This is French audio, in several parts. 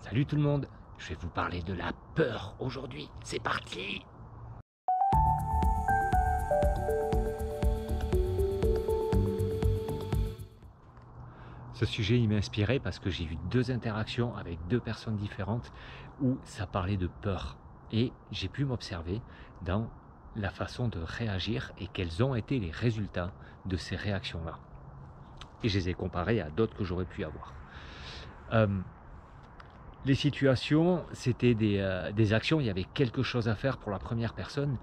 Salut tout le monde, je vais vous parler de la peur aujourd'hui, c'est parti! Ce sujet il m'a inspiré parce que j'ai eu deux interactions avec deux personnes différentes où ça parlait de peur et j'ai pu m'observer dans la façon de réagir et quels ont été les résultats de ces réactions-là. Et je les ai comparées à d'autres que j'aurais pu avoir. Les situations, c'était des actions, il y avait quelque chose à faire pour la première personne,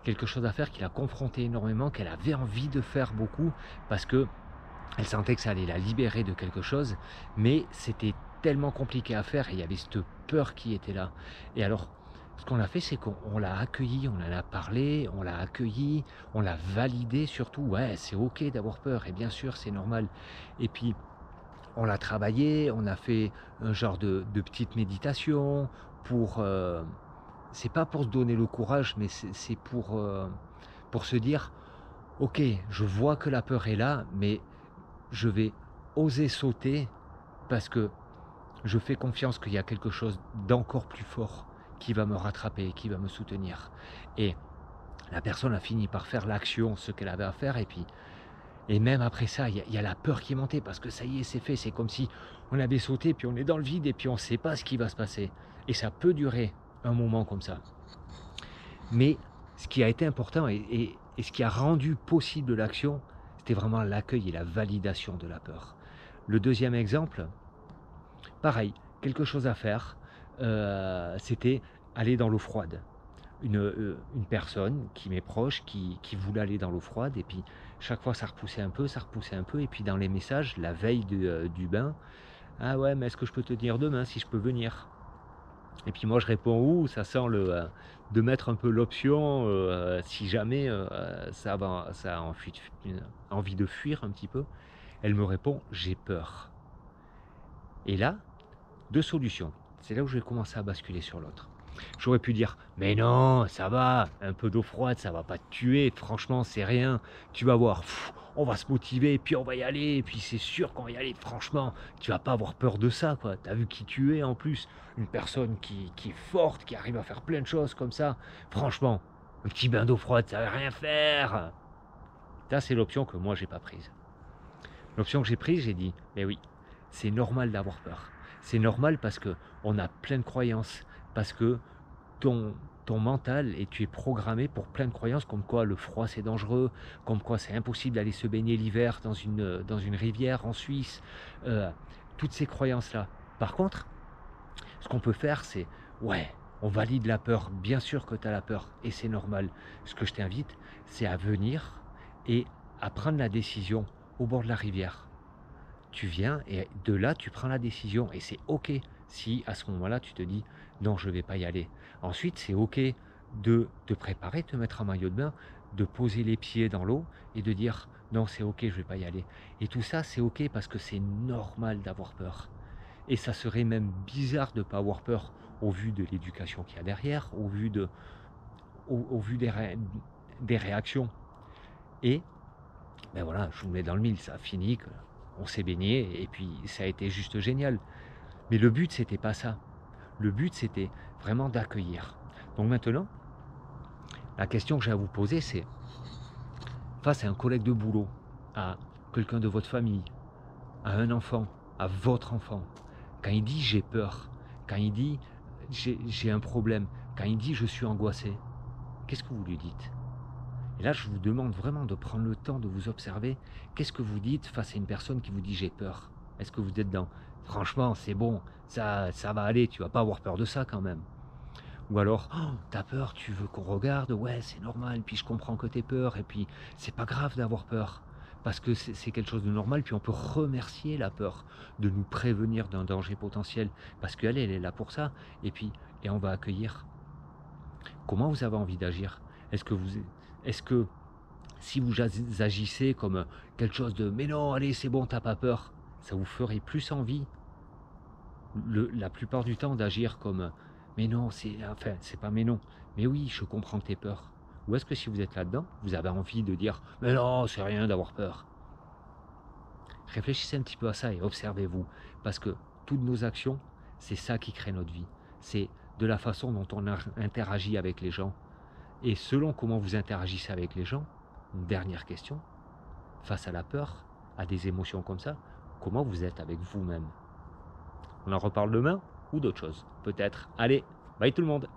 quelque chose à faire qui l'a confrontée énormément, qu'elle avait envie de faire beaucoup, parce que elle sentait que ça allait la libérer de quelque chose, mais c'était tellement compliqué à faire et il y avait cette peur qui était là. Et alors, ce qu'on a fait, c'est qu'on l'a accueilli, on en a parlé, on l'a accueilli, on l'a validé surtout. Ouais, c'est ok d'avoir peur et bien sûr, c'est normal. Et puis, on l'a travaillé, on a fait un genre de petite méditation pour... c'est pas pour se donner le courage, mais c'est pour se dire, ok, je vois que la peur est là, mais je vais oser sauter parce que je fais confiance qu'il y a quelque chose d'encore plus fort qui va me rattraper, qui va me soutenir. Et la personne a fini par faire l'action, ce qu'elle avait à faire, et même après ça, il y a la peur qui est montée parce que ça y est, c'est fait. C'est comme si on avait sauté, puis on est dans le vide et puis on ne sait pas ce qui va se passer. Et ça peut durer un moment comme ça. Mais ce qui a été important et ce qui a rendu possible l'action, c'était vraiment l'accueil et la validation de la peur. Le deuxième exemple, pareil, quelque chose à faire, c'était aller dans l'eau froide. Une personne qui m'est proche, qui voulait aller dans l'eau froide, et puis chaque fois ça repoussait un peu, et puis dans les messages, la veille du bain, ah ouais, mais est-ce que je peux te dire demain si je peux venir? Et puis moi je réponds, ouh, ça sent de mettre un peu l'option, si jamais ça a envie de fuir un petit peu. Elle me répond, j'ai peur. Et là, deux solutions. C'est là où je vais commencer à basculer sur l'autre. J'aurais pu dire, mais non, ça va, un peu d'eau froide, ça va pas te tuer, franchement, c'est rien. Tu vas voir, on va se motiver, puis on va y aller, et puis c'est sûr qu'on va y aller, franchement, tu vas pas avoir peur de ça, quoi. T'as vu qui tu es en plus, une personne qui est forte, qui arrive à faire plein de choses comme ça. Franchement, un petit bain d'eau froide, ça va rien faire. Ça, c'est l'option que moi, j'ai pas prise. L'option que j'ai prise, j'ai dit, mais oui, c'est normal d'avoir peur. C'est normal parce que on a plein de croyances, parce que ton mental et tu es programmé pour plein de croyances comme quoi le froid c'est dangereux, comme quoi c'est impossible d'aller se baigner l'hiver dans une rivière en Suisse, toutes ces croyances-là. Par contre, ce qu'on peut faire c'est, ouais, on valide la peur, bien sûr que tu as la peur et c'est normal. Ce que je t'invite, c'est à venir et à prendre la décision au bord de la rivière. Tu viens et de là tu prends la décision et c'est ok si à ce moment-là tu te dis non, je ne vais pas y aller. Ensuite c'est ok de te préparer, de te mettre en maillot de bain, de poser les pieds dans l'eau et de dire non, c'est ok, je ne vais pas y aller. Et tout ça c'est ok parce que c'est normal d'avoir peur. Et ça serait même bizarre de ne pas avoir peur au vu de l'éducation qu'il y a derrière, au vu des réactions. Et ben voilà, je vous mets dans le mille, ça a fini, on s'est baigné et puis ça a été juste génial. Mais le but c'était pas ça. Le but c'était vraiment d'accueillir. Donc maintenant, la question que j'ai à vous poser c'est, face à un collègue de boulot, à quelqu'un de votre famille, à un enfant, à votre enfant, quand il dit j'ai peur, quand il dit j'ai un problème, quand il dit je suis angoissé, qu'est-ce que vous lui dites? Et là, je vous demande vraiment de prendre le temps de vous observer. Qu'est-ce que vous dites face à une personne qui vous dit j'ai peur? Est-ce que vous êtes dans franchement, c'est bon, ça va aller, tu vas pas avoir peur de ça quand même? Ou alors, oh, t'as peur, tu veux qu'on regarde? Ouais, c'est normal, puis je comprends que t'aies peur, et puis c'est pas grave d'avoir peur. Parce que c'est quelque chose de normal, puis on peut remercier la peur de nous prévenir d'un danger potentiel, parce qu'elle, elle est là pour ça, et on va accueillir. Comment vous avez envie d'agir? Est-ce que si vous agissez comme quelque chose de mais non, allez, c'est bon, t'as pas peur, ça vous ferait plus envie la plupart du temps d'agir comme mais non, c'est pas mais non, mais oui, je comprends tes peurs. Ou est-ce que si vous êtes là-dedans, vous avez envie de dire mais non, c'est rien d'avoir peur? Réfléchissez un petit peu à ça et observez-vous, parce que toutes nos actions, C'est ça qui crée notre vie. C'est de la façon dont on interagit avec les gens. Et selon comment vous interagissez avec les gens, une dernière question, face à la peur, à des émotions comme ça, comment vous êtes avec vous-même? On en reparle demain ou d'autres choses, peut-être. Allez, bye tout le monde!